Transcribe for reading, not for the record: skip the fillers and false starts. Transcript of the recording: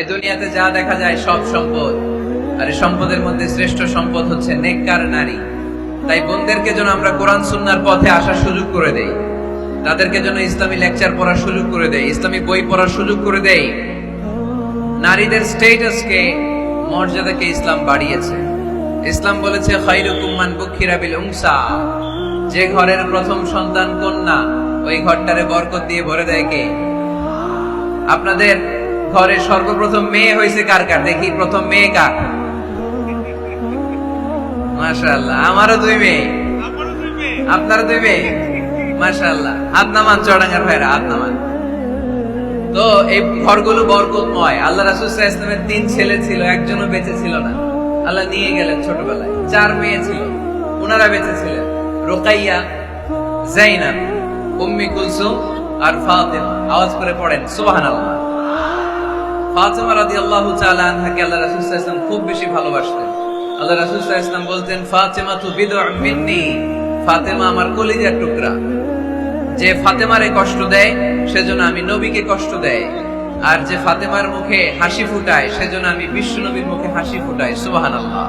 এই দুনিয়াতে যা দেখা যায় সব সম্পদ, আর এই সম্পদের মধ্যে শ্রেষ্ঠ সম্পদ হচ্ছে নেককার নারী। তাই বোনদেরকে যেন আমরা কোরআন সুন্নাহর পথে আসার সুযোগ করে দেই, তাদেরকে যেন ইসলামী লেকচার পড়ার সুযোগ করে দেই, ইসলামী বই পড়ার সুযোগ করে দেই। নারীদের স্ট্যাটাসকে, মর্যাদাকে ইসলাম বাড়িয়েছে। ইসলাম বলেছে খায়রুকুম মান বুখিরা বিল উনসা, যে ঘরের প্রথম সন্তান কন্যা, ওই ঘরটারে বরকত দিয়ে ভরে দেয় কে? আপনাদের ঘরে সর্বপ্রথম মেয়ে হয়েছে কার কার? দেখি প্রথম মেয়ে কার? মাশাআল্লাহ, আমারও দুই মেয়ে, আপনারও দুই মেয়ে, মাশাআল্লাহ। হাত নামান চড়াঙ্গার ভাইরা, হাত নামান। তো এই ঘরগুলো বরকতময়। আল্লাহ রাসূল সাল্লাল্লাহু আলাইহি ওয়াসাল্লামের 3 ছেলে ছিল, একজনও বেঁচে ছিল না। আল্লাহ নিয়ে গেলেন ছোটবেলায়। 4 মেয়ে ছিল, ওনারা বেঁচে ছিলেন। রুকাইয়া, যায়নাব, উম্মে কুলসুম আর ফাতিমা। আওয়াজ করে পড়েন সুবহানাল্লাহ। ফাতিমা রাদিয়াল্লাহু তাআলা আনহাকে আল্লাহ রাসূল সাল্লাল্লাহু আলাইহি ওয়াসাল্লাম খুব বেশি ভালোবাসতেন। আল্লাহ রাসূল সাল্লাল্লাহু আলাইহি ওয়াসাল্লাম বলতেন, ফাতিমা তু বিদউন মিন্নি, ফাতিমা আমার কলিজার টুকরা। যে ফাতেমারে কষ্ট দেয় সেজন্য আমি নবীকে কষ্ট দেয়, আর যে ফাতেমার মুখে হাসি ফুটায় সেজন্য আমি বিশ্ব নবীর মুখে হাসি ফুটাই। সুবহানাল্লাহ।